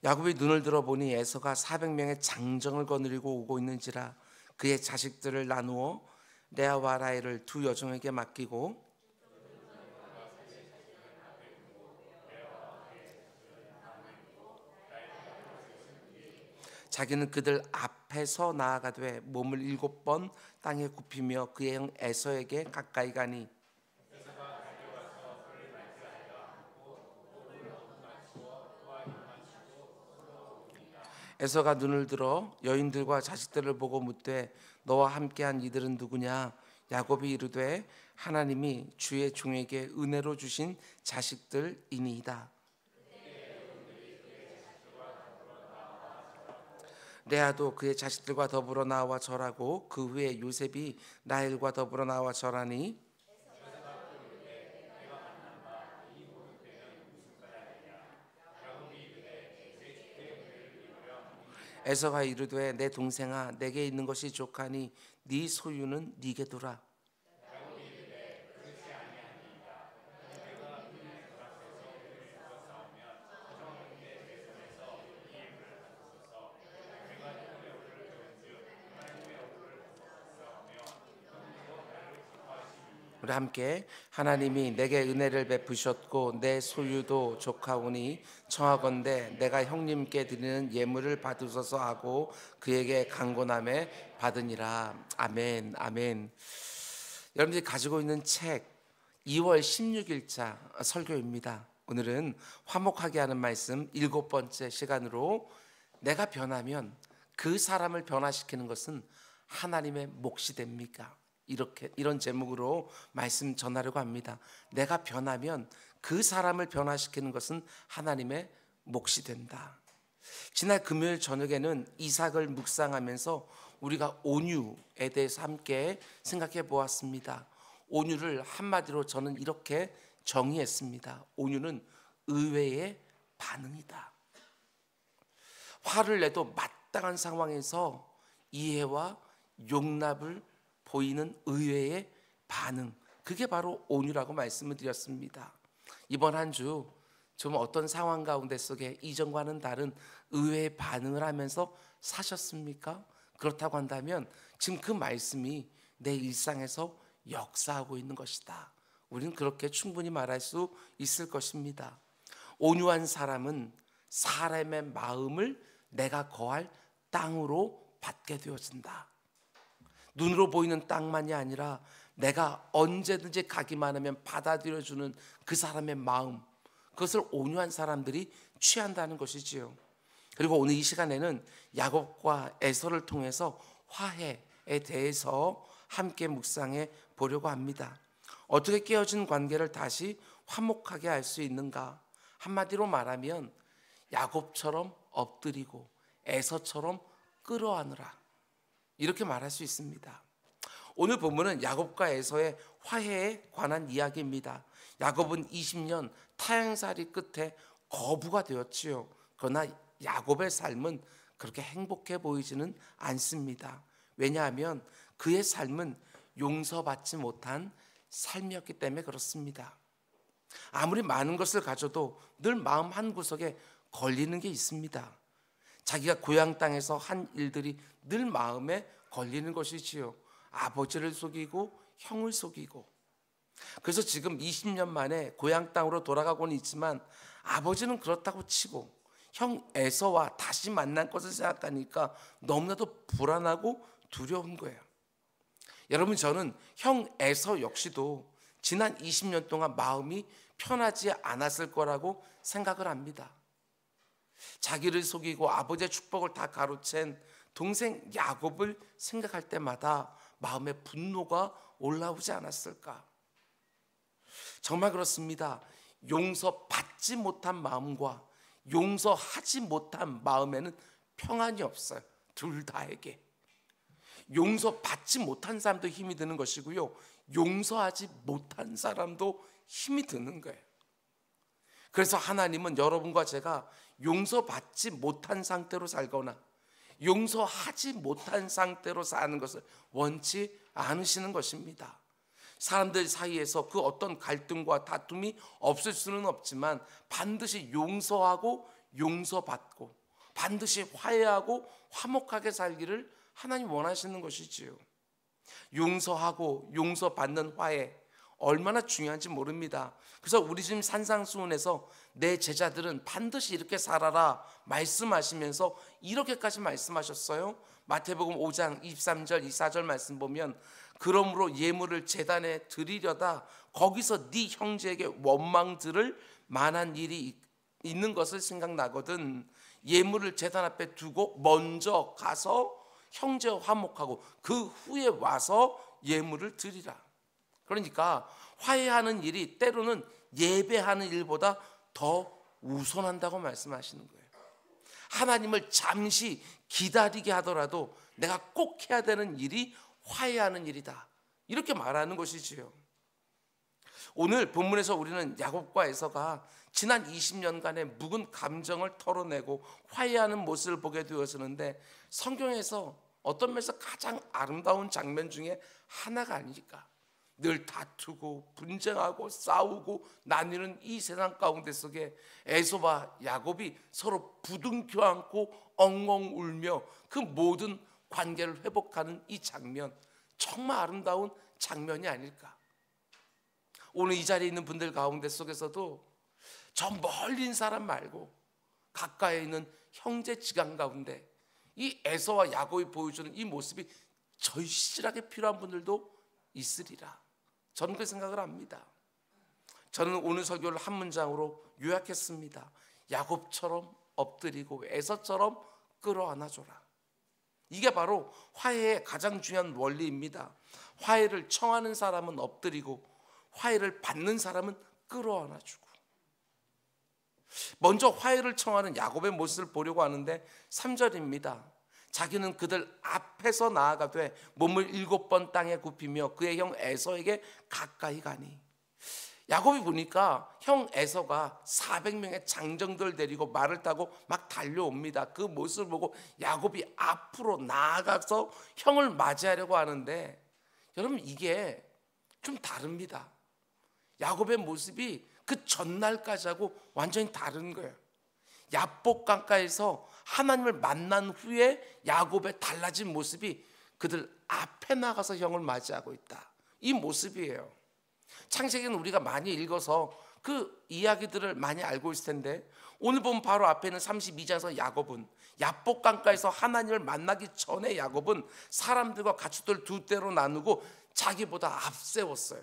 야곱이 눈을 들어보니 에서가 400명의 장정을 거느리고 오고 있는지라 그의 자식들을 나누어 레아와 라헬을 두 여종에게 맡기고 자기는 그들 앞에서 나아가되 몸을 7번 땅에 굽히며 그의 형 에서에게 가까이 가니 에서가 눈을 들어 여인들과 자식들을 보고 묻되 너와 함께한 이들은 누구냐? 야곱이 이르되 하나님이 주의 종에게 은혜로 주신 자식들이니이다. 레아도 그의 자식들과 더불어 나와 절하고 그 후에 요셉이 라헬과 더불어 나와 절하니 에서가 이르되 내 동생아 내게 있는 것이 족하니 네 소유는 네게 두라. 우리 함께 하나님이 내게 은혜를 베푸셨고 내 소유도 족하오니 청하건대 내가 형님께 드리는 예물을 받으소서 하고 그에게 간곤함에 받으니라. 아멘. 아멘. 여러분들이 가지고 있는 책 2월 16일자 설교입니다. 오늘은 화목하게 하는 말씀 7번째 시간으로 내가 변하면 그 사람을 변화시키는 것은 하나님의 몫이 됩니까? 이런 제목으로 말씀 전하려고 합니다. 내가 변하면 그 사람을 변화시키는 것은 하나님의 몫이 된다. 지난 금요일 저녁에는 이삭을 묵상하면서 우리가 온유에 대해서 함께 생각해 보았습니다. 온유를 한마디로 저는 이렇게 정의했습니다. 온유는 의외의 반응이다. 화를 내도 마땅한 상황에서 이해와 용납을 보이는 의외의 반응, 그게 바로 온유라고 말씀을 드렸습니다. 이번 한 주 좀 어떤 상황 가운데 속에 이전과는 다른 의외의 반응을 하면서 사셨습니까? 그렇다고 한다면 지금 그 말씀이 내 일상에서 역사하고 있는 것이다. 우리는 그렇게 충분히 말할 수 있을 것입니다. 온유한 사람은 사람의 마음을 내가 거할 땅으로 받게 되어진다. 눈으로 보이는 땅만이 아니라 내가 언제든지 가기만 하면 받아들여주는 그 사람의 마음, 그것을 온유한 사람들이 취한다는 것이지요. 그리고 오늘 이 시간에는 야곱과 에서를 통해서 화해에 대해서 함께 묵상해 보려고 합니다. 어떻게 깨어진 관계를 다시 화목하게 할 수 있는가? 한마디로 말하면 야곱처럼 엎드리고 에서처럼 끌어안으라, 이렇게 말할 수 있습니다. 오늘 본문은 야곱과 에서의 화해에 관한 이야기입니다. 야곱은 20년 타향살이 끝에 거부가 되었지요. 그러나 야곱의 삶은 그렇게 행복해 보이지는 않습니다. 왜냐하면 그의 삶은 용서받지 못한 삶이었기 때문에 그렇습니다. 아무리 많은 것을 가져도 늘 마음 한구석에 걸리는 게 있습니다. 자기가 고향 땅에서 한 일들이 늘 마음에 걸리는 것이지요. 아버지를 속이고 형을 속이고. 그래서 지금 20년 만에 고향 땅으로 돌아가고는 있지만 아버지는 그렇다고 치고 형 에서와 다시 만날 것을 생각하니까 너무나도 불안하고 두려운 거예요. 여러분, 저는 형 에서 역시도 지난 20년 동안 마음이 편하지 않았을 거라고 생각을 합니다. 자기를 속이고 아버지의 축복을 다 가로챈 동생 야곱을 생각할 때마다 마음에 분노가 올라오지 않았을까? 정말 그렇습니다. 용서받지 못한 마음과 용서하지 못한 마음에는 평안이 없어요. 둘 다에게. 용서받지 못한 사람도 힘이 드는 것이고요, 용서하지 못한 사람도 힘이 드는 거예요. 그래서 하나님은 여러분과 제가 용서받지 못한 상태로 살거나 용서하지 못한 상태로 사는 것을 원치 않으시는 것입니다. 사람들 사이에서 그 어떤 갈등과 다툼이 없을 수는 없지만 반드시 용서하고 용서받고 반드시 화해하고 화목하게 살기를 하나님 원하시는 것이지요. 용서하고 용서받는 화해 얼마나 중요한지 모릅니다. 그래서 우리 집 산상수훈에서 내 제자들은 반드시 이렇게 살아라 말씀하시면서 이렇게까지 말씀하셨어요. 마태복음 5장 23절 24절 말씀 보면 그러므로 예물을 제단에 드리려다 거기서 네 형제에게 원망 들을 만한 일이 있는 것을 생각나거든 예물을 제단 앞에 두고 먼저 가서 형제와 화목하고 그 후에 와서 예물을 드리라. 그러니까 화해하는 일이 때로는 예배하는 일보다 더 우선한다고 말씀하시는 거예요. 하나님을 잠시 기다리게 하더라도 내가 꼭 해야 되는 일이 화해하는 일이다. 이렇게 말하는 것이지요. 오늘 본문에서 우리는 야곱과 에서가 지난 20년간의 묵은 감정을 털어내고 화해하는 모습을 보게 되었었는데 성경에서 어떤 면에서 가장 아름다운 장면 중에 하나가 아닐까. 늘 다투고 분쟁하고 싸우고 나뉘는 이 세상 가운데 속에 에서와 야곱이 서로 부둥켜 안고 엉엉 울며 그 모든 관계를 회복하는 이 장면 정말 아름다운 장면이 아닐까. 오늘 이 자리에 있는 분들 가운데 속에서도 저 멀리 있는 사람 말고 가까이 있는 형제지간 가운데 이 에서와 야곱이 보여주는 이 모습이 절실하게 필요한 분들도 있으리라. 저는 그 생각을 합니다. 저는 오늘 설교를 한 문장으로 요약했습니다. 야곱처럼 엎드리고 에서처럼 끌어안아줘라. 이게 바로 화해의 가장 중요한 원리입니다. 화해를 청하는 사람은 엎드리고 화해를 받는 사람은 끌어안아주고. 먼저 화해를 청하는 야곱의 모습을 보려고 하는데 3절입니다. 자기는 그들 앞에서 나아가되 몸을 7번 땅에 굽히며 그의 형 에서에게 가까이 가니. 야곱이 보니까 형 에서가 400명의 장정들 데리고 말을 타고 막 달려옵니다. 그 모습을 보고 야곱이 앞으로 나아가서 형을 맞이하려고 하는데 여러분 이게 좀 다릅니다. 야곱의 모습이 그 전날까지하고 완전히 다른 거예요. 야복 강가에서 하나님을 만난 후에 야곱의 달라진 모습이 그들 앞에 나가서 형을 맞이하고 있다. 이 모습이에요. 창세기는 우리가 많이 읽어서 그 이야기들을 많이 알고 있을 텐데 오늘 보면 바로 앞에 있는 32장에서 야곱은 야복 강가에서 하나님을 만나기 전에 야곱은 사람들과 가축들 두 떼로 나누고 자기보다 앞세웠어요.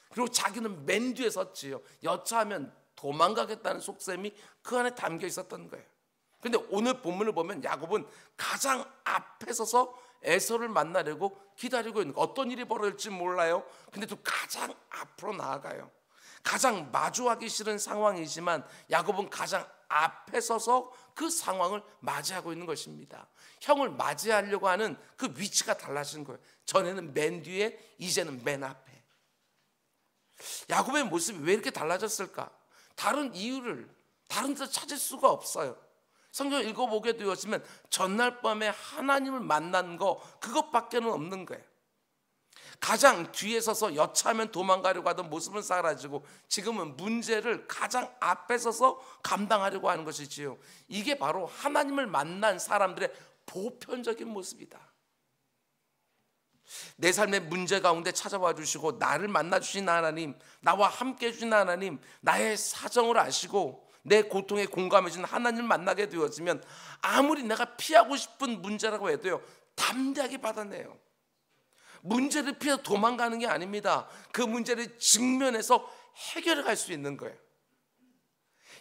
그리고 자기는 맨 뒤에 섰지요. 여차하면 도망가겠다는 속셈이 그 안에 담겨 있었던 거예요. 그런데 오늘 본문을 보면 야곱은 가장 앞에 서서 에서를 만나려고 기다리고 있는 거예요. 어떤 일이 벌어질지 몰라요. 근데 또 가장 앞으로 나아가요. 가장 마주하기 싫은 상황이지만 야곱은 가장 앞에 서서 그 상황을 맞이하고 있는 것입니다. 형을 맞이하려고 하는 그 위치가 달라진 거예요. 전에는 맨 뒤에 이제는 맨 앞에. 야곱의 모습이 왜 이렇게 달라졌을까? 다른 이유를 다른 데서 찾을 수가 없어요. 성경 읽어보게 되었으면 전날 밤에 하나님을 만난 거 그것밖에는 없는 거예요. 가장 뒤에 서서 여차하면 도망가려고 하던 모습은 사라지고 지금은 문제를 가장 앞에 서서 감당하려고 하는 것이지요. 이게 바로 하나님을 만난 사람들의 보편적인 모습이다. 내 삶의 문제 가운데 찾아와 주시고 나를 만나 주신 하나님, 나와 함께 해주신 하나님, 나의 사정을 아시고 내 고통에 공감해 주신 하나님을 만나게 되었으면 아무리 내가 피하고 싶은 문제라고 해도요 담대하게 받아내요. 문제를 피해서 도망가는 게 아닙니다. 그 문제를 직면해서 해결해 갈 수 있는 거예요.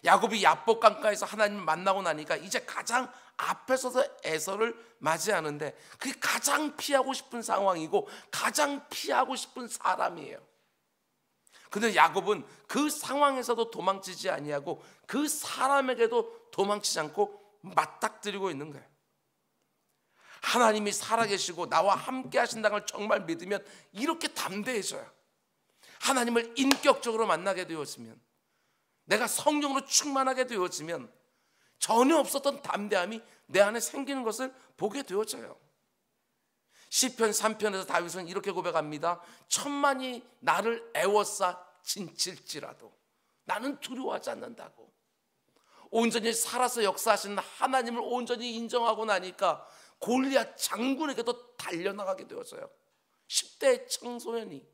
야곱이 야복 강가에서 하나님을 만나고 나니까 이제 가장 앞에 서서 에서를 맞이하는데 그게 가장 피하고 싶은 상황이고 가장 피하고 싶은 사람이에요. 그런데 야곱은 그 상황에서도 도망치지 아니하고 그 사람에게도 도망치지 않고 맞닥뜨리고 있는 거예요. 하나님이 살아계시고 나와 함께 하신다는 걸 정말 믿으면 이렇게 담대해져요. 하나님을 인격적으로 만나게 되었으면, 내가 성령으로 충만하게 되었으면 전혀 없었던 담대함이 내 안에 생기는 것을 보게 되어져요. 시편 3편에서 다윗은 이렇게 고백합니다. 천만이 나를 애워싸 진칠지라도 나는 두려워하지 않는다고. 온전히 살아서 역사하시는 하나님을 온전히 인정하고 나니까 골리앗 장군에게도 달려나가게 되었어요. 10대 청소년이.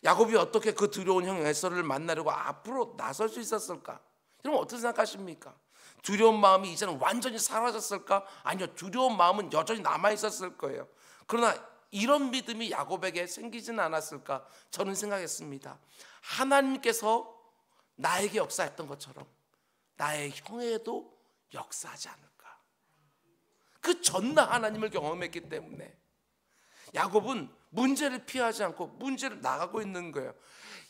야곱이 어떻게 그 두려운 형 에서를 만나려고 앞으로 나설 수 있었을까? 여러분 어떻게 생각하십니까? 두려운 마음이 이제는 완전히 사라졌을까? 아니요, 두려운 마음은 여전히 남아있었을 거예요. 그러나 이런 믿음이 야곱에게 생기지는 않았을까? 저는 생각했습니다. 하나님께서 나에게 역사했던 것처럼 나의 형에도 역사하지 않을까? 그 전나 하나님을 경험했기 때문에 야곱은 문제를 피하지 않고 문제를 나가고 있는 거예요.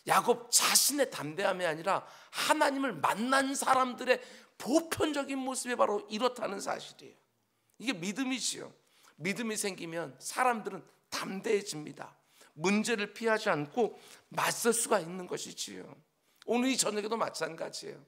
야곱 자신의 담대함이 아니라 하나님을 만난 사람들의 보편적인 모습이 바로 이렇다는 사실이에요. 이게 믿음이지요. 믿음이 생기면 사람들은 담대해집니다. 문제를 피하지 않고 맞설 수가 있는 것이지요. 오늘 이 저녁에도 마찬가지예요.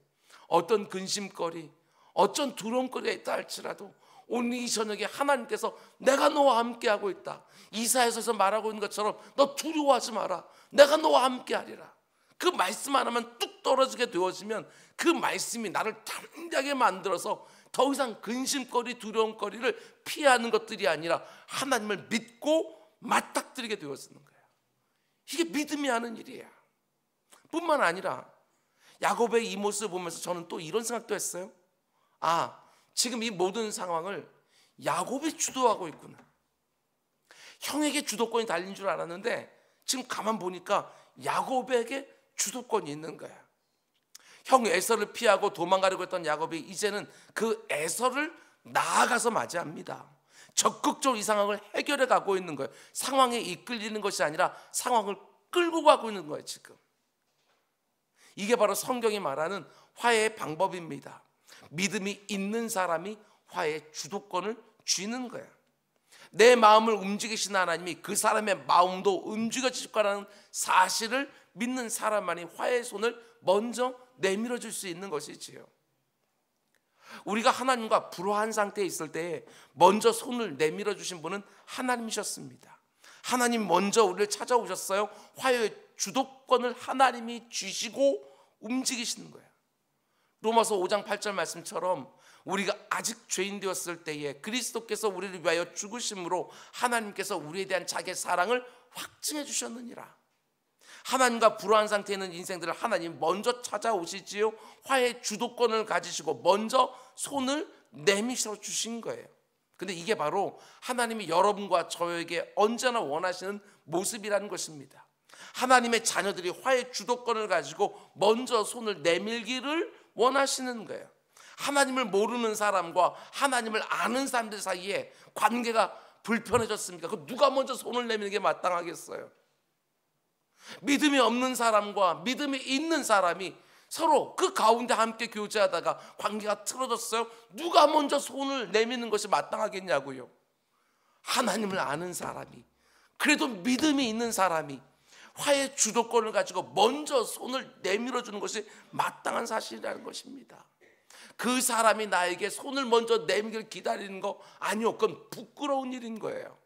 어떤 근심거리, 어떤 두려움거리가 있다 할지라도 오늘 이 저녁에 하나님께서 내가 너와 함께하고 있다. 이사야서에서 말하고 있는 것처럼 너 두려워하지 마라. 내가 너와 함께하리라. 그 말씀 하나만 뚝 떨어지게 되어지면 그 말씀이 나를 담대하게 만들어서 더 이상 근심거리, 두려움거리를 피하는 것들이 아니라 하나님을 믿고 맞닥뜨리게 되어지는 거예요. 이게 믿음이 하는 일이에요. 뿐만 아니라 야곱의 이 모습을 보면서 저는 또 이런 생각도 했어요. 지금 이 모든 상황을 야곱이 주도하고 있구나. 형에게 주도권이 달린 줄 알았는데 지금 가만 보니까 야곱에게 주도권이 있는 거야. 형 에서를 피하고 도망가려고 했던 야곱이 이제는 그 에서를 나아가서 맞이합니다. 적극적으로 이 상황을 해결해 가고 있는 거예요. 상황에 이끌리는 것이 아니라 상황을 끌고 가고 있는 거예요. 지금 이게 바로 성경이 말하는 화해의 방법입니다. 믿음이 있는 사람이 화해의 주도권을 쥐는 거예요. 내 마음을 움직이시는 하나님이 그 사람의 마음도 움직여질 거라는 사실을 믿는 사람만이 화해의 손을 먼저 내밀어 줄 수 있는 것이지요. 우리가 하나님과 불화한 상태에 있을 때 먼저 손을 내밀어 주신 분은 하나님이셨습니다. 하나님 먼저 우리를 찾아오셨어요. 화해의 주도권을 하나님이 쥐시고 움직이시는 거예요. 로마서 5장 8절 말씀처럼 우리가 아직 죄인 되었을 때에 그리스도께서 우리를 위하여 죽으심으로 하나님께서 우리에 대한 자기의 사랑을 확증해 주셨느니라. 하나님과 불화한 상태에 있는 인생들을 하나님 먼저 찾아오시지요. 화해의 주도권을 가지시고 먼저 손을 내미셔 주신 거예요. 근데 이게 바로 하나님이 여러분과 저에게 언제나 원하시는 모습이라는 것입니다. 하나님의 자녀들이 화해의 주도권을 가지고 먼저 손을 내밀기를 원하시는 거예요. 하나님을 모르는 사람과 하나님을 아는 사람들 사이에 관계가 불편해졌습니까? 그 누가 먼저 손을 내미는 게 마땅하겠어요? 믿음이 없는 사람과 믿음이 있는 사람이 서로 그 가운데 함께 교제하다가 관계가 틀어졌어요. 누가 먼저 손을 내미는 것이 마땅하겠냐고요? 하나님을 아는 사람이, 그래도 믿음이 있는 사람이 화해의 주도권을 가지고 먼저 손을 내밀어 주는 것이 마땅한 사실이라는 것입니다. 그 사람이 나에게 손을 먼저 내밀기를 기다리는 거 아니요, 그건 부끄러운 일인 거예요.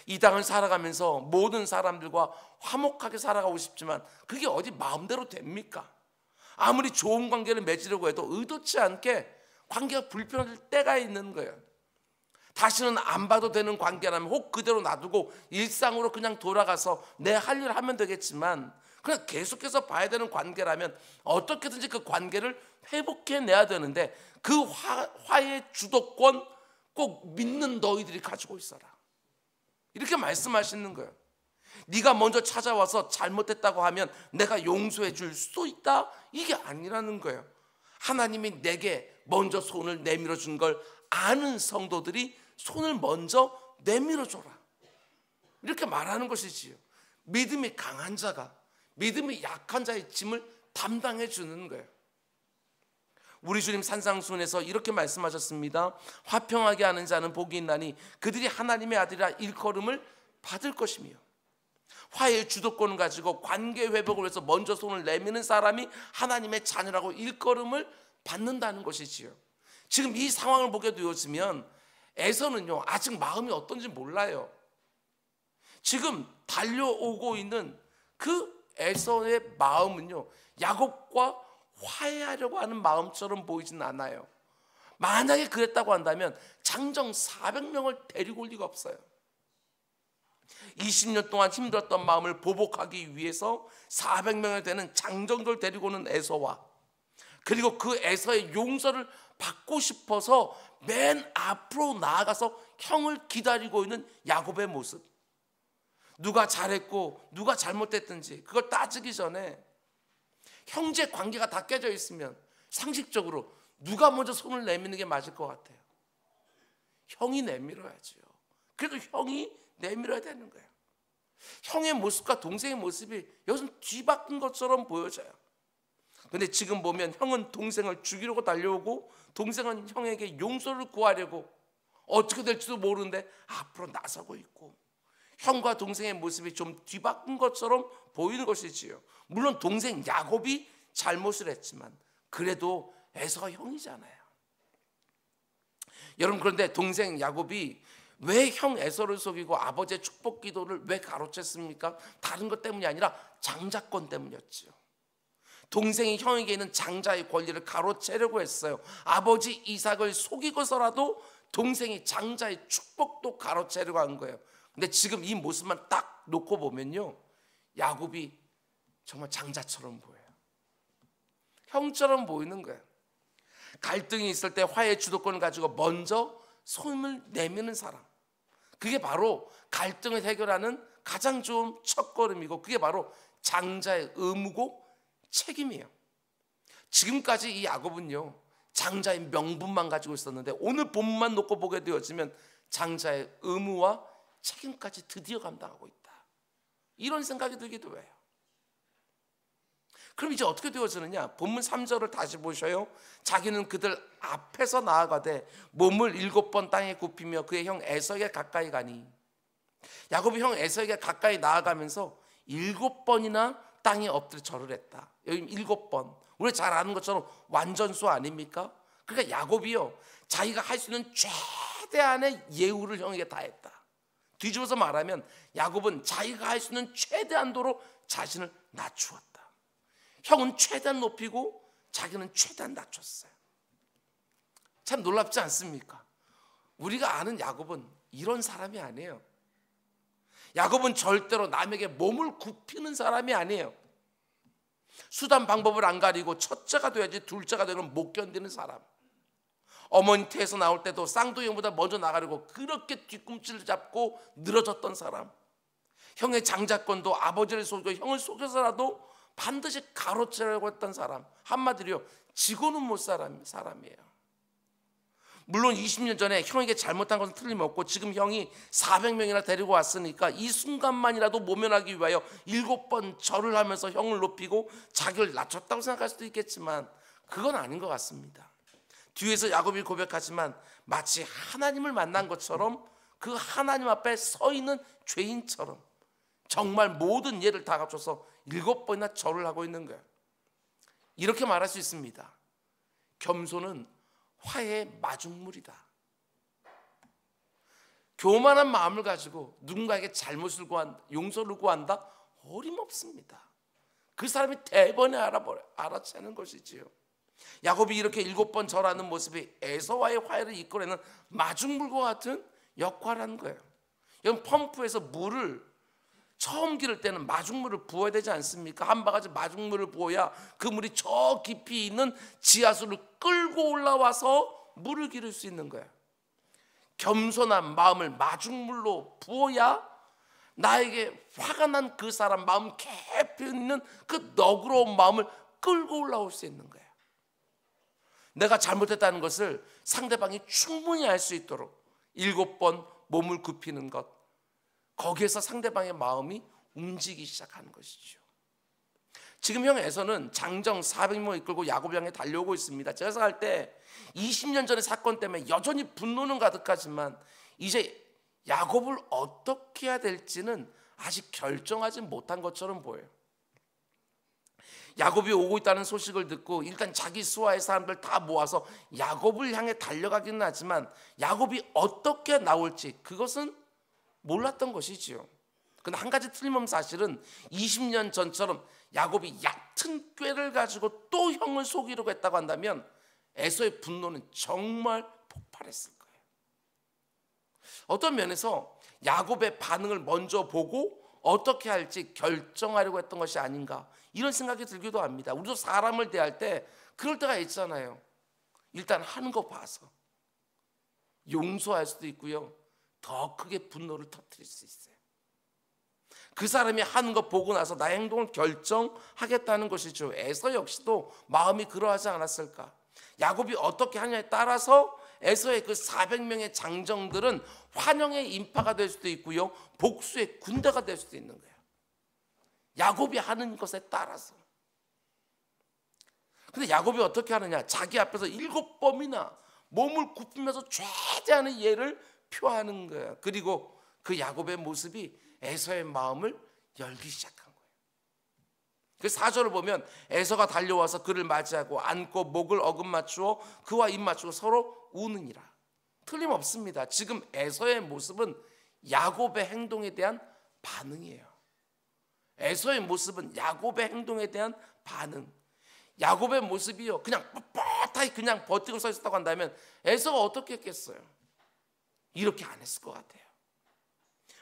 이 땅을 살아가면서 모든 사람들과 화목하게 살아가고 싶지만 그게 어디 마음대로 됩니까? 아무리 좋은 관계를 맺으려고 해도 의도치 않게 관계가 불편할 때가 있는 거예요. 다시는 안 봐도 되는 관계라면 혹 그대로 놔두고 일상으로 그냥 돌아가서 내 할 일을 하면 되겠지만, 그냥 계속해서 봐야 되는 관계라면 어떻게든지 그 관계를 회복해내야 되는데 그 화해의 주도권 꼭 믿는 너희들이 가지고 있어라, 이렇게 말씀하시는 거예요. 네가 먼저 찾아와서 잘못했다고 하면 내가 용서해 줄 수도 있다, 이게 아니라는 거예요. 하나님이 내게 먼저 손을 내밀어 준 걸 아는 성도들이 손을 먼저 내밀어 줘라, 이렇게 말하는 것이지요. 믿음이 강한 자가 믿음이 약한 자의 짐을 담당해 주는 거예요. 우리 주님 산상수훈에서 이렇게 말씀하셨습니다. 화평하게 하는 자는 복이 있나니 그들이 하나님의 아들이라 일컬음을 받을 것이며, 화해의 주도권을 가지고 관계 회복을 위해서 먼저 손을 내미는 사람이 하나님의 자녀라고 일컬음을 받는다는 것이지요. 지금 이 상황을 보게 되었으면 에서는요 아직 마음이 어떤지 몰라요. 지금 달려오고 있는 그 에서의 마음은요 야곱과 화해하려고 하는 마음처럼 보이진 않아요. 만약에 그랬다고 한다면 장정 400명을 데리고 올 리가 없어요. 20년 동안 힘들었던 마음을 보복하기 위해서 400명이 되는 장정들 데리고 오는 에서와, 그리고 그 에서의 용서를 받고 싶어서 맨 앞으로 나아가서 형을 기다리고 있는 야곱의 모습, 누가 잘했고 누가 잘못했든지 그걸 따지기 전에 형제 관계가 다 깨져 있으면 상식적으로 누가 먼저 손을 내미는 게 맞을 것 같아요? 형이 내밀어야죠. 그래도 형이 내밀어야 되는 거예요. 형의 모습과 동생의 모습이 여기서 뒤바뀐 것처럼 보여져요. 근데 지금 보면 형은 동생을 죽이려고 달려오고 동생은 형에게 용서를 구하려고 어떻게 될지도 모르는데 앞으로 나서고 있고, 형과 동생의 모습이 좀 뒤바뀐 것처럼 보이는 것이지요. 물론 동생 야곱이 잘못을 했지만 그래도 에서가 형이잖아요. 여러분, 그런데 동생 야곱이 왜 형 에서를 속이고 아버지의 축복 기도를 왜 가로챘습니까? 다른 것 때문이 아니라 장자권 때문이었죠. 동생이 형에게 있는 장자의 권리를 가로채려고 했어요. 아버지 이삭을 속이고서라도 동생이 장자의 축복도 가로채려고 한 거예요. 근데 지금 이 모습만 딱 놓고 보면요, 야곱이 정말 장자처럼 보여요. 형처럼 보이는 거예요. 갈등이 있을 때 화해의 주도권을 가지고 먼저 손을 내미는 사람, 그게 바로 갈등을 해결하는 가장 좋은 첫걸음이고, 그게 바로 장자의 의무고 책임이에요. 지금까지 이 야곱은요, 장자의 명분만 가지고 있었는데 오늘 본문만 놓고 보게 되어지면 장자의 의무와 책임까지 드디어 감당하고 있다, 이런 생각이 들기도 해요. 그럼 이제 어떻게 되어지느냐? 본문 3절을 다시 보셔요. 자기는 그들 앞에서 나아가되 몸을 7번 땅에 굽히며 그의 형 에서에게 가까이 가니, 야곱이 형 에서에게 가까이 나아가면서 7번이나 땅에 엎드려 절을 했다. 여기 7번, 우리 잘 아는 것처럼 완전수 아닙니까? 그러니까 야곱이요, 자기가 할 수 있는 최대한의 예우를 형에게 다했다. 뒤집어서 말하면 야곱은 자기가 할 수 있는 최대한도로 자신을 낮추었다. 형은 최대한 높이고 자기는 최대한 낮췄어요. 참 놀랍지 않습니까? 우리가 아는 야곱은 이런 사람이 아니에요. 야곱은 절대로 남에게 몸을 굽히는 사람이 아니에요. 수단 방법을 안 가리고 첫째가 돼야지 둘째가 되는 못 견디는 사람. 어머니 태에서 나올 때도 쌍둥이보다 먼저 나가려고 그렇게 뒤꿈치를 잡고 늘어졌던 사람. 형의 장자권도 아버지를 속이고 형을 속여서라도 반드시 가로채려고 했던 사람. 한마디로 지고는 못 사람이에요. 물론 20년 전에 형에게 잘못한 것은 틀림없고 지금 형이 400명이나 데리고 왔으니까 이 순간만이라도 모면하기 위하여 7번 절을 하면서 형을 높이고 자기를 낮췄다고 생각할 수도 있겠지만 그건 아닌 것 같습니다. 뒤에서 야곱이 고백하지만 마치 하나님을 만난 것처럼 그 하나님 앞에 서 있는 죄인처럼 정말 모든 예를 다 갖춰서 7번이나 절을 하고 있는 거예요. 이렇게 말할 수 있습니다. 겸손은 화해의 마중물이다. 교만한 마음을 가지고 누군가에게 잘못을 용서를 구한다? 어림없습니다. 그 사람이 대번에 알아채는 것이지요. 야곱이 이렇게 7번 절하는 모습이 에서와의 화해를 이끌어내는 마중물과 같은 역할을 하는 거예요. 여러분, 펌프에서 물을 처음 기를 때는 마중물을 부어야 되지 않습니까? 한 바가지 마중물을 부어야 그 물이 저 깊이 있는 지하수를 끌고 올라와서 물을 기를 수 있는 거예요. 겸손한 마음을 마중물로 부어야 나에게 화가 난 그 사람 마음 깊이 있는 그 너그러운 마음을 끌고 올라올 수 있는 거예요. 내가 잘못했다는 것을 상대방이 충분히 알 수 있도록 7번 몸을 굽히는 것, 거기에서 상대방의 마음이 움직이기 시작하는 것이죠. 지금 형 에서는 장정 400명을 이끌고 야곱 향해 달려오고 있습니다. 제가 생각할 때 20년 전의 사건 때문에 여전히 분노는 가득하지만 이제 야곱을 어떻게 해야 될지는 아직 결정하지 못한 것처럼 보여요. 야곱이 오고 있다는 소식을 듣고 일단 자기 수하의 사람들 다 모아서 야곱을 향해 달려가기는 하지만 야곱이 어떻게 나올지 그것은 몰랐던 것이지요. 근데 한 가지 틀림없는 사실은 20년 전처럼 야곱이 얕은 꾀를 가지고 또 형을 속이려고 했다고 한다면 에서의 분노는 정말 폭발했을 거예요. 어떤 면에서 야곱의 반응을 먼저 보고 어떻게 할지 결정하려고 했던 것이 아닌가, 이런 생각이 들기도 합니다. 우리도 사람을 대할 때 그럴 때가 있잖아요. 일단 하는 거 봐서 용서할 수도 있고요, 더 크게 분노를 터뜨릴 수 있어요. 그 사람이 하는 거 보고 나서 나의 행동을 결정하겠다는 것이죠. 에서 역시도 마음이 그러하지 않았을까. 야곱이 어떻게 하냐에 따라서 에서의 그 400명의 장정들은 환영의 인파가 될 수도 있고요, 복수의 군대가 될 수도 있는 거예요. 야곱이 하는 것에 따라서. 근데 야곱이 어떻게 하느냐, 자기 앞에서 7번이나 몸을 굽히면서 최대한의 예를 표하는 거예요. 그리고 그 야곱의 모습이 에서의 마음을 열기 시작한 거예요. 그 4절을 보면 에서가 달려와서 그를 맞이하고 안고 목을 어긋맞추어 그와 입 맞추고 서로 우느니라. 틀림없습니다. 지금 에서의 모습은 야곱의 행동에 대한 반응이에요. 에서의 모습은 야곱의 행동에 대한 반응. 야곱의 모습이요, 그냥 뻣뻣하게 그냥 버티고 서 있었다고 한다면 에서가 어떻게 했겠어요? 이렇게 안 했을 것 같아요.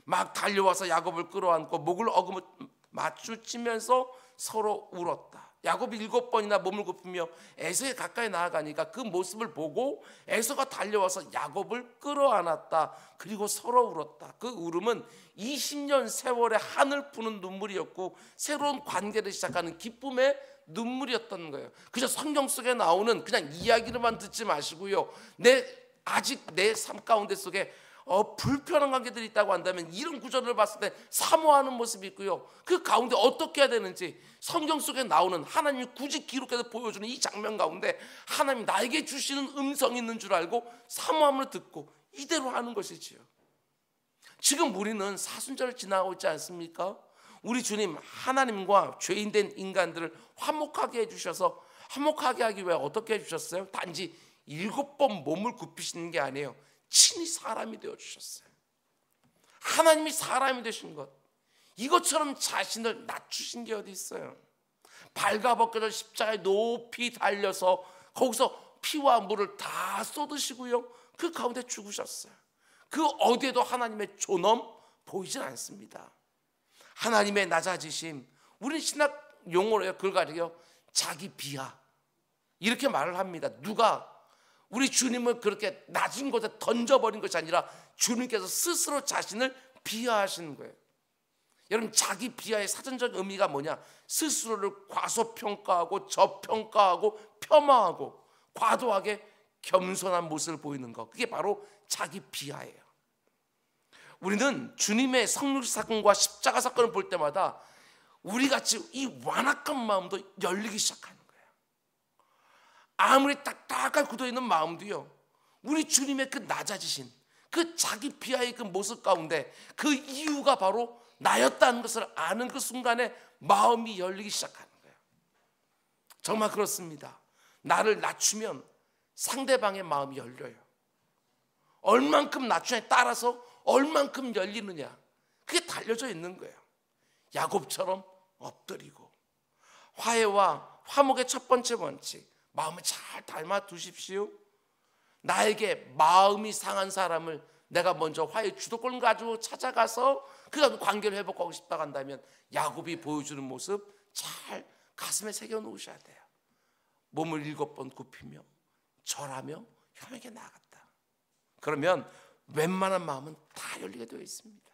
막 달려와서 야곱을 끌어안고 목을 맞추치면서 서로 울었다. 야곱이 7번이나 몸을 굽히며 에서에 가까이 나아가니까 그 모습을 보고 에서가 달려와서 야곱을 끌어안았다. 그리고 서로 울었다. 그 울음은 20년 세월의 한을 푸는 눈물이었고 새로운 관계를 시작하는 기쁨의 눈물이었던 거예요. 그저 성경 속에 나오는 그냥 이야기를만 듣지 마시고요, 아직 내 삶 가운데 속에 불편한 관계들이 있다고 한다면 이런 구절을 봤을 때 사모하는 모습이 있고요, 그 가운데 어떻게 해야 되는지 성경 속에 나오는 하나님이 굳이 기록해서 보여주는 이 장면 가운데 하나님이 나에게 주시는 음성이 있는 줄 알고 사모함을 듣고 이대로 하는 것이지요. 지금 우리는 사순절을 지나고 있지 않습니까? 우리 주님 하나님과 죄인된 인간들을 화목하게 해주셔서, 화목하게 하기 위해 어떻게 해주셨어요? 단지 7번 몸을 굽히시는 게 아니에요. 친히 사람이 되어주셨어요. 하나님이 사람이 되신 것, 이것처럼 자신을 낮추신 게 어디 있어요? 발가벗겨져 십자가에 높이 달려서 거기서 피와 물을 다 쏟으시고요, 그 가운데 죽으셨어요. 그 어디에도 하나님의 존엄 보이질 않습니다. 하나님의 낮아지심, 우리 신학 용어로요, 그걸 가지고 자기 비하 이렇게 말을 합니다. 누가 우리 주님을 그렇게 낮은 곳에 던져버린 것이 아니라 주님께서 스스로 자신을 비하하시는 거예요. 여러분, 자기 비하의 사전적 의미가 뭐냐? 스스로를 과소평가하고 저평가하고 폄하하고 과도하게 겸손한 모습을 보이는 것, 그게 바로 자기 비하예요. 우리는 주님의 성육 사건과 십자가 사건을 볼 때마다 우리같이 이 완악한 마음도 열리기 시작하는 거예요. 아무리 딱딱하게 굳어있는 마음도요, 우리 주님의 그 낮아지신 그 자기 비하의 그 모습 가운데 그 이유가 바로 나였다는 것을 아는 그 순간에 마음이 열리기 시작하는 거예요. 정말 그렇습니다. 나를 낮추면 상대방의 마음이 열려요. 얼만큼 낮추냐에 따라서 얼만큼 열리느냐, 그게 달려져 있는 거예요. 야곱처럼 엎드리고, 화해와 화목의 첫 번째 원칙, 마음을 잘 닮아 두십시오. 나에게 마음이 상한 사람을 내가 먼저 화해 주도권 가지고 찾아가서 그 다음 관계를 회복하고 싶다고 한다면 야곱이 보여주는 모습 잘 가슴에 새겨 놓으셔야 돼요. 몸을 7번 굽히며 절하며 형에게 나아갔다. 그러면 웬만한 마음은 다 열리게 되어 있습니다.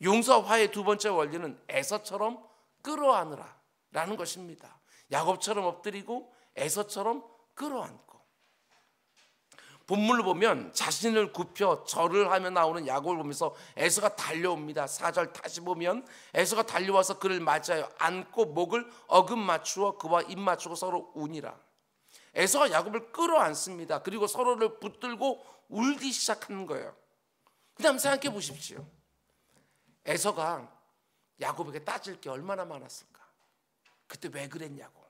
용서와 화해의 두 번째 원리는 에서처럼 끌어안으라 라는 것입니다. 야곱처럼 엎드리고 에서처럼 끌어안고. 본문을 보면 자신을 굽혀 절을 하며 나오는 야곱을 보면서 에서가 달려옵니다. 4절 다시 보면 에서가 달려와서 그를 맞아요. 안고 목을 어긋맞추어 그와 입 맞추고 서로 우니라. 에서가 야곱을 끌어안습니다. 그리고 서로를 붙들고 울기 시작하는 거예요. 그 다음 생각해 보십시오. 에서가 야곱에게 따질 게 얼마나 많았을까? 그때 왜 그랬냐고.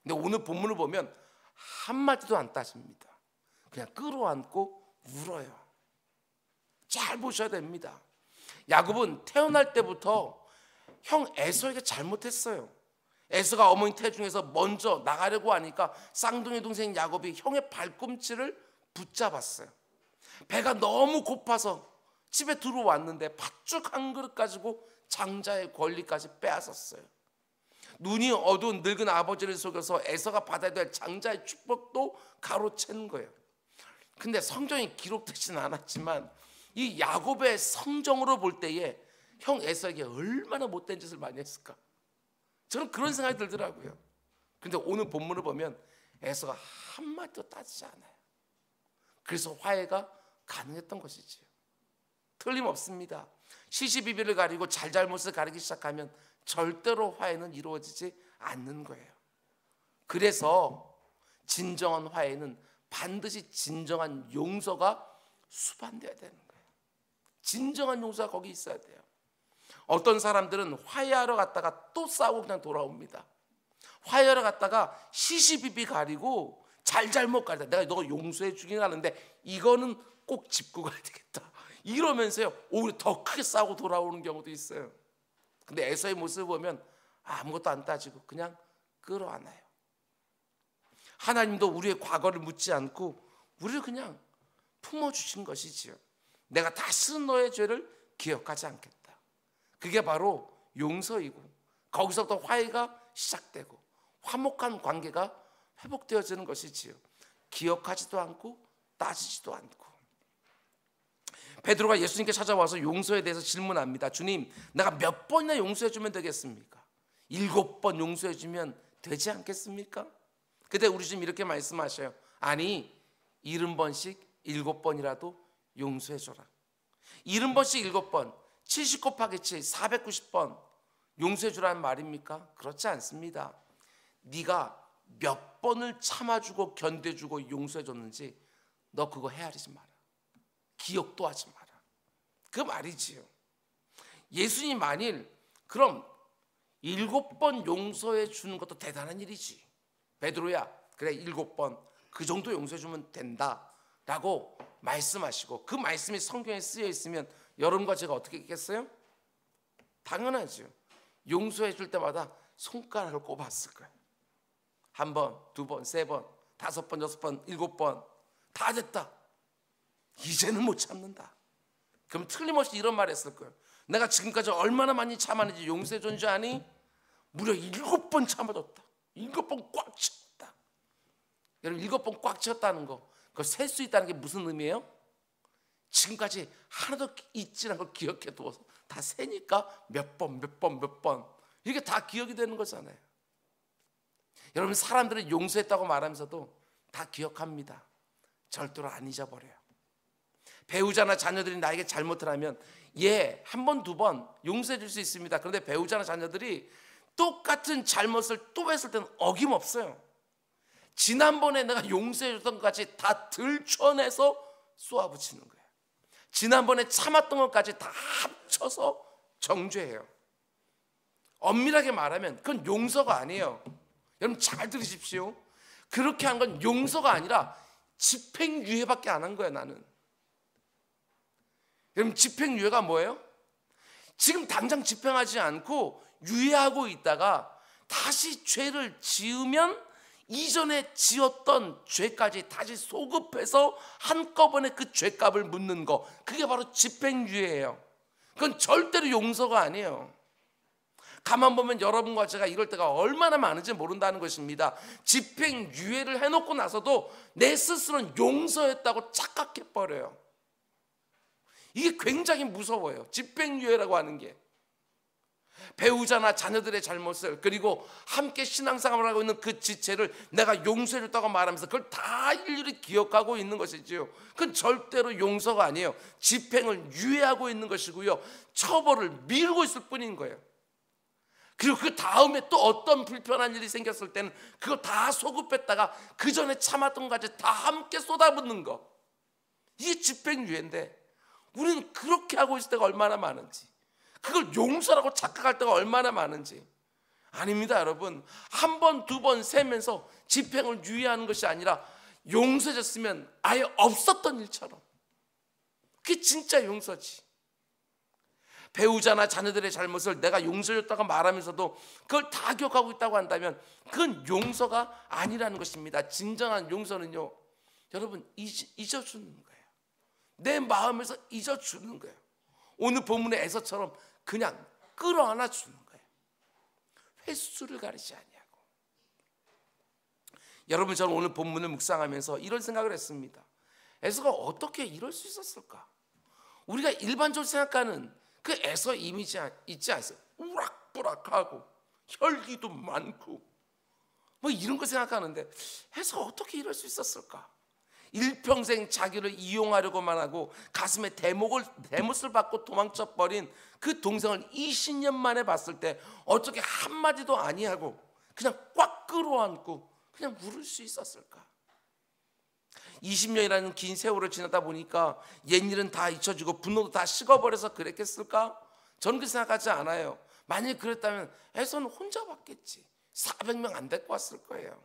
근데 오늘 본문을 보면 한마디도 안 따집니다. 그냥 끌어안고 울어요. 잘 보셔야 됩니다. 야곱은 태어날 때부터 형 에서에게 잘못했어요. 에서가 어머니 태중에서 먼저 나가려고 하니까 쌍둥이 동생 야곱이 형의 발꿈치를 붙잡았어요. 배가 너무 고파서 집에 들어왔는데 팥죽 한 그릇 가지고 장자의 권리까지 빼앗았어요. 눈이 어두운 늙은 아버지를 속여서 에서가 받아야 될 장자의 축복도 가로챈 거예요. 근데 성경에 기록되지는 않았지만 이 야곱의 성정으로 볼 때에 형 에서에게 얼마나 못된 짓을 많이 했을까? 저는 그런 생각이 들더라고요. 근데 오늘 본문을 보면 에서가 한마디도 따지지 않아요. 그래서 화해가 가능했던 것이지요. 틀림없습니다. 시시비비를 가리고 잘잘못을 가리기 시작하면 절대로 화해는 이루어지지 않는 거예요. 그래서 진정한 화해는 반드시 진정한 용서가 수반돼야 되는 거예요. 진정한 용서가 거기 있어야 돼요. 어떤 사람들은 화해하러 갔다가 또 싸우고 그냥 돌아옵니다. 화해하러 갔다가 시시비비 가리고 잘잘못 가리다 내가 너 용서해 주긴 하는데 이거는 꼭 짚고 가야 되겠다 이러면서요 오히려 더 크게 싸우고 돌아오는 경우도 있어요. 근데 에서의 모습을 보면 아무것도 안 따지고 그냥 끌어안아요. 하나님도 우리의 과거를 묻지 않고 우리를 그냥 품어주신 것이지요. 내가 다시는 너의 죄를 기억하지 않겠다. 그게 바로 용서이고 거기서부터 화해가 시작되고 화목한 관계가 회복되어지는 것이지요. 기억하지도 않고 따지지도 않고. 베드로가 예수님께 찾아와서 용서에 대해서 질문합니다. 주님, 내가 몇 번이나 용서해 주면 되겠습니까? 7번 용서해 주면 되지 않겠습니까? 그때 우리 주님 이렇게 말씀하셔요. 아니 70번씩 7번이라도 용서해 줘라. 70번씩 7번 70 곱하기 7 490번 용서해 주라는 말입니까? 그렇지 않습니다. 네가 몇 번을 참아주고 견뎌주고 용서해 줬는지 너 그거 헤아리지 마라. 기억도 하지 마라. 그 말이지요. 예수님 만일 그럼 7번 용서해 주는 것도 대단한 일이지. 베드로야 그래 7번 그 정도 용서해 주면 된다 라고 말씀하시고 그 말씀이 성경에 쓰여 있으면 여러분과 제가 어떻게 했겠어요? 당연하죠. 용서해 줄 때마다 손가락을 꼽았을 거예요. 1번, 2번, 3번, 5번, 6번, 7번 다 됐다. 이제는 못 참는다. 그럼 틀림없이 이런 말 했을 거예요. 내가 지금까지 얼마나 많이 참았는지 용서해 준 줄 아니? 무려 7번 참아줬다. 7번 꽉 채웠다. 여러분 7번 꽉 채웠다는 거 그거 셀 수 있다는 게 무슨 의미예요? 지금까지 하나도 잊지 않은 걸 기억해 두어서 다 세니까 몇 번 이게 다 기억이 되는 거잖아요. 여러분 사람들은 용서했다고 말하면서도 다 기억합니다. 절대로 안 잊어버려요. 배우자나 자녀들이 나에게 잘못을 하면 한 번, 2번 용서해 줄 수 있습니다. 그런데 배우자나 자녀들이 똑같은 잘못을 또 했을 때는 어김없어요. 지난번에 내가 용서해 줬던 것까지 다 들춰내서 쏘아붙이는 거예요. 지난번에 참았던 것까지 다 합쳐서 정죄해요. 엄밀하게 말하면 그건 용서가 아니에요. 여러분 잘 들으십시오. 그렇게 한 건 용서가 아니라 집행유예밖에 안 한 거예요. 나는. 여러분 집행유예가 뭐예요? 지금 당장 집행하지 않고 유예하고 있다가 다시 죄를 지으면 이전에 지었던 죄까지 다시 소급해서 한꺼번에 그 죄값을 묻는 거, 그게 바로 집행유예예요. 그건 절대로 용서가 아니에요. 가만 보면 여러분과 제가 이럴 때가 얼마나 많은지 모른다는 것입니다. 집행유예를 해놓고 나서도 내 스스로는 용서했다고 착각해버려요. 이게 굉장히 무서워요. 집행유예라고 하는 게. 배우자나 자녀들의 잘못을 그리고 함께 신앙생활을 하고 있는 그 지체를 내가 용서해줬다고 말하면서 그걸 다 일일이 기억하고 있는 것이지요. 그건 절대로 용서가 아니에요. 집행을 유예하고 있는 것이고요. 처벌을 미루고 있을 뿐인 거예요. 그리고 그 다음에 또 어떤 불편한 일이 생겼을 때는 그거 다 소급했다가 그 전에 참았던 것까지 다 함께 쏟아붓는 거, 이게 집행유예인데 우리는 그렇게 하고 있을 때가 얼마나 많은지, 그걸 용서라고 착각할 때가 얼마나 많은지. 아닙니다 여러분. 한 번, 2번 세면서 집행을 유예하는 것이 아니라 용서해줬으면 아예 없었던 일처럼, 그게 진짜 용서지. 배우자나 자녀들의 잘못을 내가 용서해줬다고 말하면서도 그걸 다 기억하고 있다고 한다면 그건 용서가 아니라는 것입니다. 진정한 용서는요, 여러분 잊어주는 거예요. 내 마음에서 잊어주는 거예요. 오늘 본문의 에서처럼 그냥 끌어안아 주는 거예요. 횟수를 가리지 아니하고. 여러분, 저는 오늘 본문을 묵상하면서 이런 생각을 했습니다. 에서가 어떻게 이럴 수 있었을까? 우리가 일반적으로 생각하는 그 에서 이미지 있지 않습니까? 우락부락하고 혈기도 많고 뭐 이런 거 생각하는데 에서 어떻게 이럴 수 있었을까? 일평생 자기를 이용하려고만 하고 가슴에 대못을 받고 도망쳐버린 그 동생을 20년 만에 봤을 때 어떻게 한마디도 아니하고 그냥 꽉 끌어안고 그냥 울을 수 있었을까? 20년이라는 긴 세월을 지나다 보니까 옛일은 다 잊혀지고 분노도 다 식어버려서 그랬겠을까? 저는 그렇게 생각하지 않아요. 만약에 그랬다면 에서는 혼자 봤겠지. 400명 안 데리고 왔을 거예요.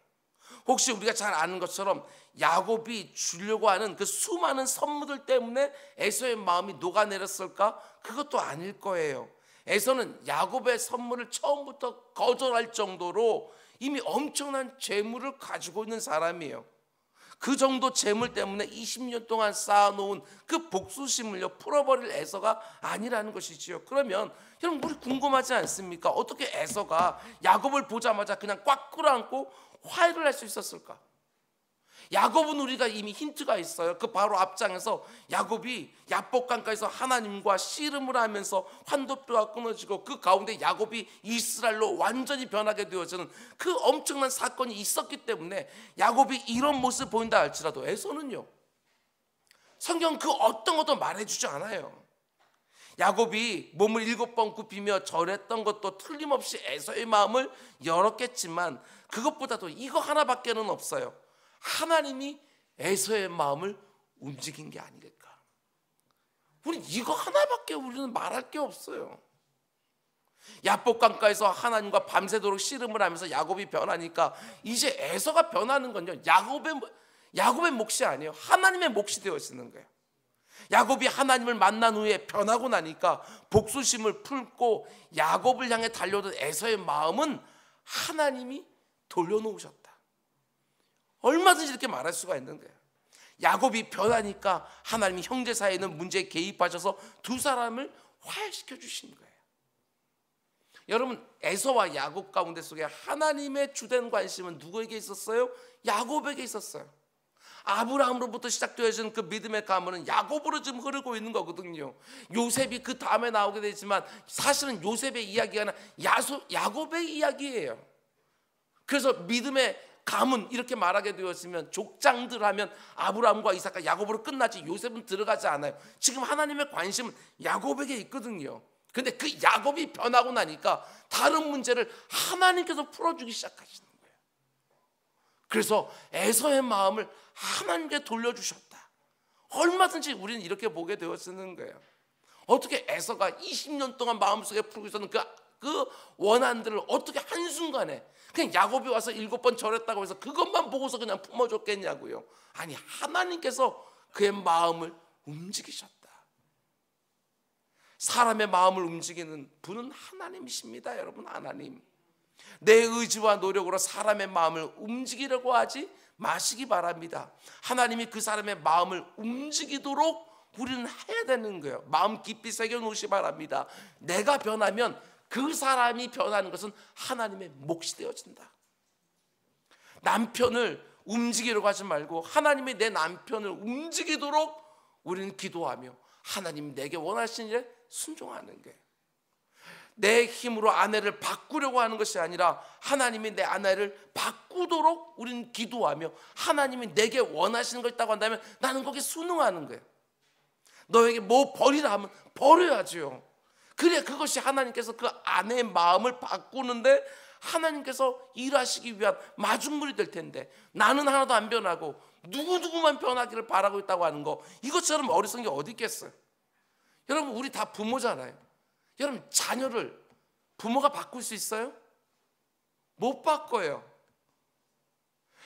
혹시 우리가 잘 아는 것처럼 야곱이 주려고 하는 그 수많은 선물들 때문에 에서의 마음이 녹아내렸을까? 그것도 아닐 거예요. 에서는 야곱의 선물을 처음부터 거절할 정도로 이미 엄청난 재물을 가지고 있는 사람이에요. 그 정도 재물 때문에 20년 동안 쌓아놓은 그 복수심을요 풀어버릴 에서가 아니라는 것이지요. 그러면 여러분, 우리 궁금하지 않습니까? 어떻게 에서가 야곱을 보자마자 그냥 꽉 끌어안고 화해를 할 수 있었을까? 야곱은 우리가 이미 힌트가 있어요. 그 바로 앞장에서 야곱이 야복강가에서 하나님과 씨름을 하면서 환도뼈가 끊어지고 그 가운데 야곱이 이스라엘로 완전히 변하게 되어지는 그 엄청난 사건이 있었기 때문에 야곱이 이런 모습을 보인다 할지라도 에서는요, 성경 그 어떤 것도 말해주지 않아요. 야곱이 몸을 7번 굽히며 절했던 것도 틀림없이 에서의 마음을 열었겠지만 그것보다도 이거 하나밖에는 없어요. 하나님이 에서의 마음을 움직인 게 아니겠까. 우리 이거 하나밖에 우리는 말할 게 없어요. 야복강가에서 하나님과 밤새도록 씨름을 하면서 야곱이 변하니까 이제 에서가 변하는 건요, 야곱의 몫이 아니에요. 하나님의 몫이 되어지는 거예요. 야곱이 하나님을 만난 후에 변하고 나니까 복수심을 풀고 야곱을 향해 달려오던 에서의 마음은 하나님이 돌려놓으셨다. 얼마든지 이렇게 말할 수가 있는 거예요. 야곱이 변하니까 하나님이 형제 사이에 있는 문제에 개입하셔서 두 사람을 화해시켜 주신 거예요. 여러분, 에서와 야곱 가운데 속에 하나님의 주된 관심은 누구에게 있었어요? 야곱에게 있었어요. 아브라함으로부터 시작되어진 그 믿음의 가문은 야곱으로 지금 흐르고 있는 거거든요. 요셉이 그 다음에 나오게 되지만 사실은 요셉의 이야기가 아니라 야곱의 이야기예요. 그래서 믿음의 가문 이렇게 말하게 되었으면 족장들 하면 아브라함과 이삭과 야곱으로 끝나지 요셉은 들어가지 않아요. 지금 하나님의 관심은 야곱에게 있거든요. 근데 그 야곱이 변하고 나니까 다른 문제를 하나님께서 풀어주기 시작하시는 거예요. 그래서 에서의 마음을 하나님께 돌려주셨다. 얼마든지 우리는 이렇게 보게 되었는 거예요. 어떻게 에서가 20년 동안 마음속에 풀고 있었는 그 원한들을 어떻게 한순간에 그냥 야곱이 와서 7번 절했다고 해서 그것만 보고서 그냥 품어줬겠냐고요. 아니, 하나님께서 그의 마음을 움직이셨다. 사람의 마음을 움직이는 분은 하나님이십니다. 여러분, 하나님. 내 의지와 노력으로 사람의 마음을 움직이려고 하지 마시기 바랍니다. 하나님이 그 사람의 마음을 움직이도록 우리는 해야 되는 거예요. 마음 깊이 새겨놓으시 바랍니다. 내가 변하면 그 사람이 변하는 것은 하나님의 몫이 되어진다. 남편을 움직이려고 하지 말고 하나님이 내 남편을 움직이도록 우리는 기도하며 하나님이 내게 원하시는 일에 순종하는 거예요. 내 힘으로 아내를 바꾸려고 하는 것이 아니라 하나님이 내 아내를 바꾸도록 우리는 기도하며 하나님이 내게 원하시는 거 있다고 한다면 나는 거기에 순응하는 거예요. 너에게 뭐 버리라 하면 버려야죠. 그래, 그것이 하나님께서 그 아내의 마음을 바꾸는데 하나님께서 일하시기 위한 마중물이 될 텐데 나는 하나도 안 변하고 누구누구만 변하기를 바라고 있다고 하는 거, 이것처럼 어리석은 게 어디 있겠어요? 여러분, 우리 다 부모잖아요. 여러분, 자녀를 부모가 바꿀 수 있어요? 못 바꿔요.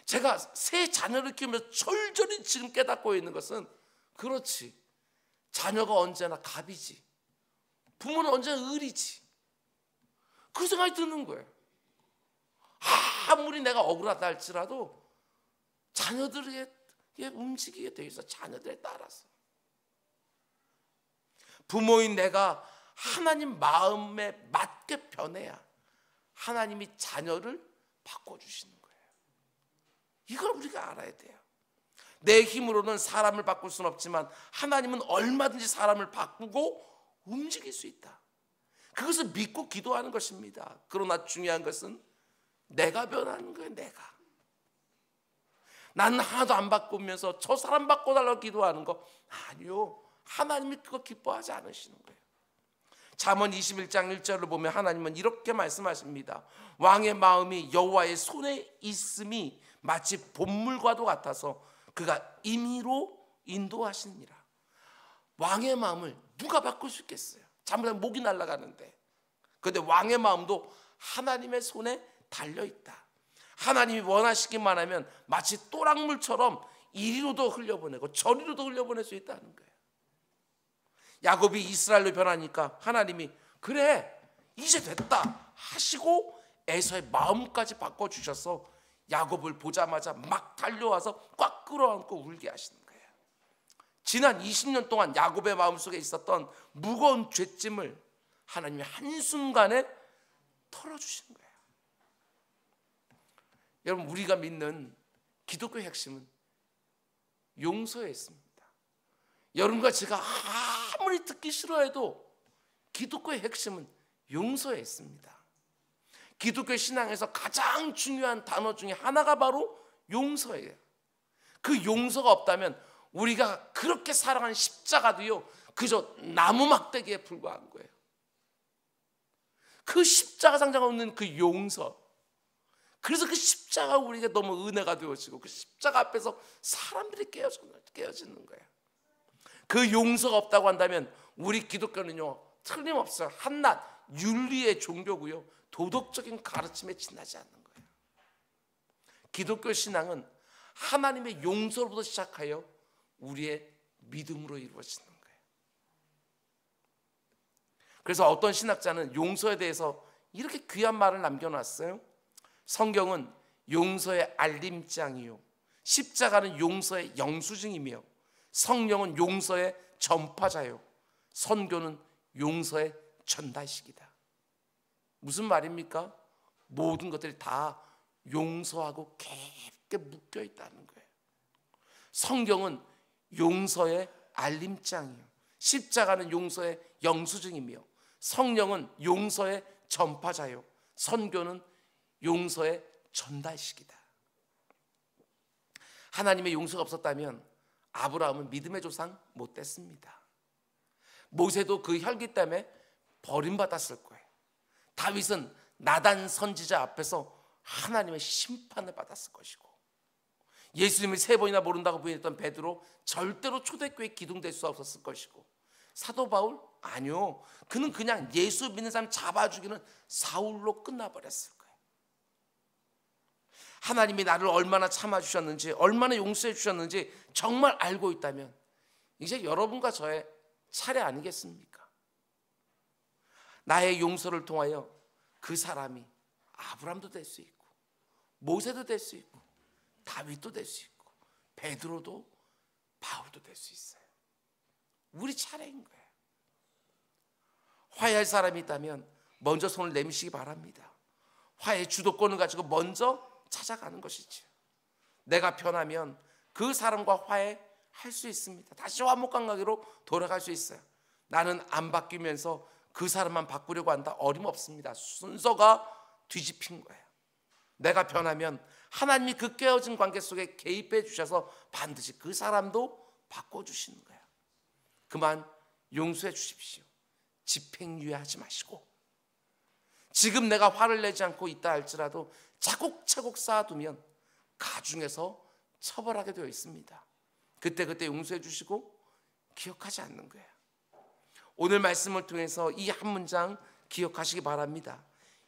제가 새 자녀를 키우면서 절절히 지금 깨닫고 있는 것은, 그렇지, 자녀가 언제나 갑이지 부모는 언제나 을이지. 그 생각이 드는 거예요. 아무리 내가 억울하다 할지라도 자녀들에게 움직이게 돼 있어. 자녀들에 따라서. 부모인 내가 하나님 마음에 맞게 변해야 하나님이 자녀를 바꿔주시는 거예요. 이걸 우리가 알아야 돼요. 내 힘으로는 사람을 바꿀 수는 없지만 하나님은 얼마든지 사람을 바꾸고 움직일 수 있다. 그것을 믿고 기도하는 것입니다. 그러나 중요한 것은 내가 변하는 거예요. 내가. 나는 하나도 안 바꾸면서 저 사람 바꿔달라고 기도하는 거 아니요. 하나님이 그거 기뻐하지 않으시는 거예요. 잠언 21장 1절을 보면 하나님은 이렇게 말씀하십니다. 왕의 마음이 여호와의 손에 있음이 마치 봇물과도 같아서 그가 임의로 인도하시니라. 왕의 마음을 누가 바꿀 수 있겠어요? 잘못하면 목이 날아가는데. 그런데 왕의 마음도 하나님의 손에 달려있다. 하나님이 원하시기만 하면 마치 또랑물처럼 이리로도 흘려보내고 저리로도 흘려보낼 수 있다는 거예요. 야곱이 이스라엘로 변하니까 하나님이 그래 이제 됐다 하시고 에서의 마음까지 바꿔주셔서 야곱을 보자마자 막 달려와서 꽉 끌어안고 울게 하시는 거예요. 지난 20년 동안 야곱의 마음속에 있었던 무거운 죄짐을 하나님이 한순간에 털어주시는 거예요. 여러분, 우리가 믿는 기독교의 핵심은 용서에 있습니다. 여러분과 제가 아무리 듣기 싫어해도 기독교의 핵심은 용서에 있습니다. 기독교 신앙에서 가장 중요한 단어 중에 하나가 바로 용서예요. 그 용서가 없다면 우리가 그렇게 사랑하는 십자가도요 그저 나무 막대기에 불과한 거예요. 그 십자가 상자가 없는 그 용서, 그래서 그 십자가 우리에게 너무 은혜가 되어지고 그 십자가 앞에서 사람들이 깨어지는 거예요. 그 용서가 없다고 한다면 우리 기독교는요 틀림없어요 한낱 윤리의 종교고요 도덕적인 가르침에 지나지 않는 거예요. 기독교 신앙은 하나님의 용서로부터 시작하여 우리의 믿음으로 이루어지는 거예요. 그래서 어떤 신학자는 용서에 대해서 이렇게 귀한 말을 남겨놨어요. 성경은 용서의 알림장이요 십자가는 용서의 영수증이며 성령은 용서의 전파자요 선교는 용서의 전달식이다. 무슨 말입니까? 모든 것들이 다 용서하고 깊게 묶여 있다는 거예요. 성경은 용서의 알림장이요 십자가는 용서의 영수증이며 성령은 용서의 전파자요 선교는 용서의 전달식이다. 하나님의 용서가 없었다면 아브라함은 믿음의 조상 못 됐습니다. 모세도 그 혈기 때문에 버림받았을 거예요. 다윗은 나단 선지자 앞에서 하나님의 심판을 받았을 것이고 예수님을 3번이나 모른다고 부인했던 베드로 절대로 초대교회 기둥될 수 없었을 것이고 사도 바울? 아니요. 그는 그냥 예수 믿는 사람 잡아 죽이는 사울로 끝나버렸을 거예요. 하나님이 나를 얼마나 참아주셨는지 얼마나 용서해 주셨는지 정말 알고 있다면 이제 여러분과 저의 차례 아니겠습니까? 나의 용서를 통하여 그 사람이 아브람도 될 수 있고 모세도 될 수 있고 다윗도 될 수 있고 베드로도 바울도 될 수 있어요. 우리 차례인 거예요. 화해할 사람이 있다면 먼저 손을 내미시기 바랍니다. 화해 주도권을 가지고 먼저 찾아가는 것이죠. 내가 편하면 그 사람과 화해할 수 있습니다. 다시 화목관계로 돌아갈 수 있어요. 나는 안 바뀌면서 그 사람만 바꾸려고 한다? 어림없습니다. 순서가 뒤집힌 거예요. 내가 변하면 하나님이 그 깨어진 관계 속에 개입해 주셔서 반드시 그 사람도 바꿔주시는 거예요. 그만 용서해 주십시오. 집행유예하지 마시고 지금 내가 화를 내지 않고 있다 할지라도 차곡차곡 쌓아두면 가중해서 처벌하게 되어 있습니다. 그때 용서해 주시고 기억하지 않는 거예요. 오늘 말씀을 통해서 이 한 문장 기억하시기 바랍니다.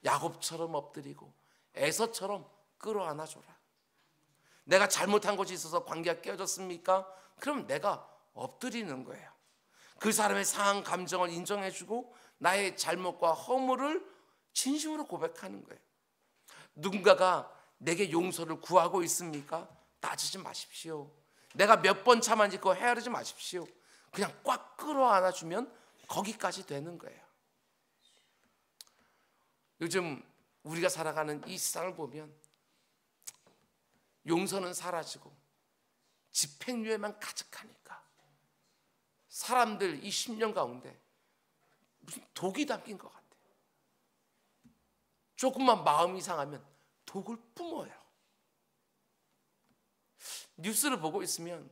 야곱처럼 엎드리고 에서처럼 끌어안아줘라. 내가 잘못한 것이 있어서 관계가 깨어졌습니까? 그럼 내가 엎드리는 거예요. 그 사람의 상한 감정을 인정해주고 나의 잘못과 허물을 진심으로 고백하는 거예요. 누군가가 내게 용서를 구하고 있습니까? 따지지 마십시오. 내가 몇 번 참았는지 그거 헤아리지 마십시오. 그냥 꽉 끌어안아주면 거기까지 되는 거예요. 요즘 우리가 살아가는 이 세상을 보면 용서는 사라지고 집행유예만 가득하니까 사람들 이 10년 가운데 무슨 독이 담긴 것 같아요. 조금만 마음이 상하면 독을 뿜어요. 뉴스를 보고 있으면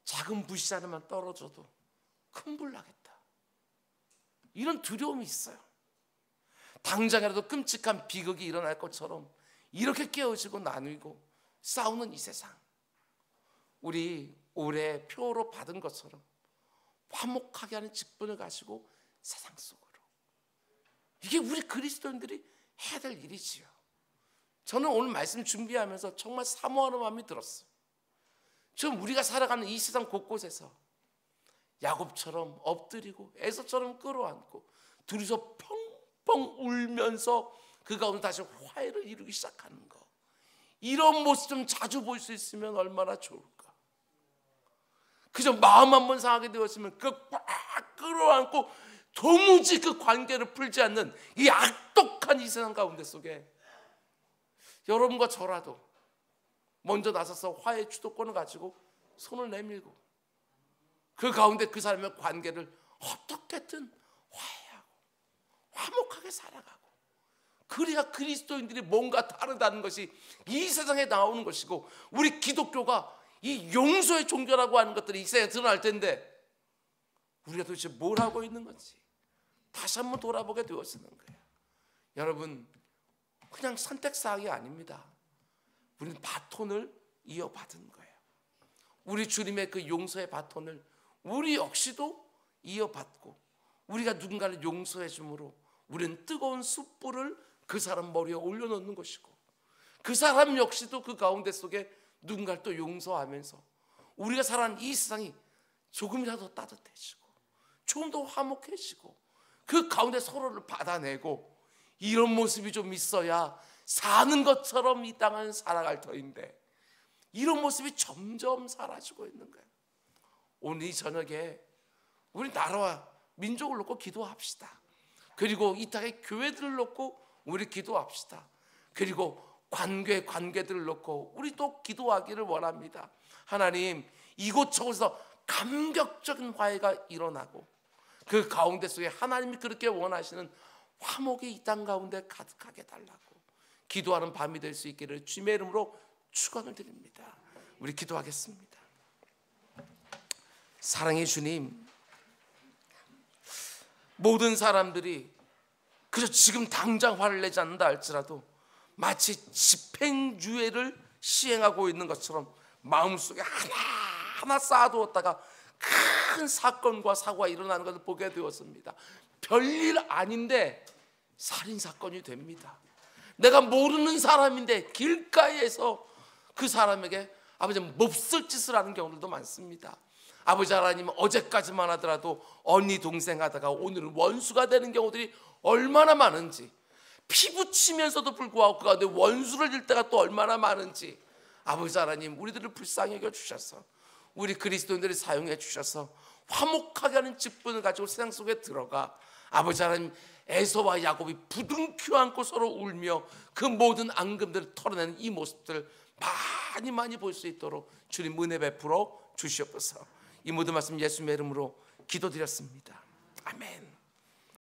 작은 불씨 하나만 떨어져도 큰 불 나겠다, 이런 두려움이 있어요. 당장이라도 끔찍한 비극이 일어날 것처럼 이렇게 깨어지고 나누고 싸우는 이 세상, 우리 올해 표로 받은 것처럼 화목하게 하는 직분을 가지고 세상 속으로, 이게 우리 그리스도인들이 해야 될 일이지요. 저는 오늘 말씀 준비하면서 정말 사모하는 마음이 들었어요. 지금 우리가 살아가는 이 세상 곳곳에서 야곱처럼 엎드리고 에서처럼 끌어안고 둘이서 펑펑 울면서 그 가운데 다시 화해를 이루기 시작하는 거, 이런 모습 좀 자주 볼 수 있으면 얼마나 좋을까. 그저 마음 한번 상하게 되었으면 그 꽉 끌어안고 도무지 그 관계를 풀지 않는 이 악독한 이 세상 가운데 속에 여러분과 저라도 먼저 나서서 화해 주도권을 가지고 손을 내밀고 그 가운데 그 사람의 관계를 어떻게든 화해하고 화목하게 살아가고, 그래야 그리스도인들이 뭔가 다르다는 것이 이 세상에 나오는 것이고, 우리 기독교가 이 용서의 종교라고 하는 것들이 이 세상에 드러날 텐데 우리가 도대체 뭘 하고 있는 건지 다시 한번 돌아보게 되었는 거예요. 여러분, 그냥 선택사항이 아닙니다. 우리는 바톤을 이어받은 거예요. 우리 주님의 그 용서의 바톤을 우리 역시도 이어받고, 우리가 누군가를 용서해 줌으로 우리는 뜨거운 숯불을 그 사람 머리에 올려놓는 것이고, 그 사람 역시도 그 가운데 속에 누군가를 또 용서하면서 우리가 살아가는 이 세상이 조금이라도 따뜻해지고 조금 더 화목해지고 그 가운데 서로를 받아내고, 이런 모습이 좀 있어야 사는 것처럼 이 땅은 살아갈 터인데 이런 모습이 점점 사라지고 있는 거예요. 오늘 이 저녁에 우리 나라와 민족을 놓고 기도합시다. 그리고 이 땅의 교회들을 놓고 우리 기도합시다. 그리고 관계들을 놓고 우리 또 기도하기를 원합니다. 하나님, 이곳저곳에서 감격적인 화해가 일어나고 그 가운데 속에 하나님이 그렇게 원하시는 화목이 이 땅 가운데 가득하게 달라고 기도하는 밤이 될 수 있기를 주님의 이름으로 축원을 드립니다. 우리 기도하겠습니다. 사랑의 주님, 모든 사람들이 그저 지금 당장 화를 내지 않는다 할지라도 마치 집행유예를 시행하고 있는 것처럼 마음속에 하나하나 쌓아두었다가 큰 사건과 사고가 일어나는 것을 보게 되었습니다. 별일 아닌데 살인사건이 됩니다. 내가 모르는 사람인데 길가에서 그 사람에게 아버지 몹쓸 짓을 하는 경우들도 많습니다. 아버지 하나님, 어제까지만 하더라도 언니 동생 하다가 오늘은 원수가 되는 경우들이 얼마나 많은지, 피부치면서도 불구하고 그 가운데 원수를 질 때가 또 얼마나 많은지, 아버지 하나님, 우리들을 불쌍히 여겨주셔서 우리 그리스도인들이 사용해 주셔서 화목하게 하는 직분을 가지고 세상 속에 들어가 아버지 하나님, 에서와 야곱이 부둥켜 안고 서로 울며 그 모든 앙금들을 털어내는 이 모습들을 많이 볼 수 있도록 주님 은혜 베풀어 주시옵소서. 이 모든 말씀 예수님의 이름으로 기도드렸습니다. 아멘.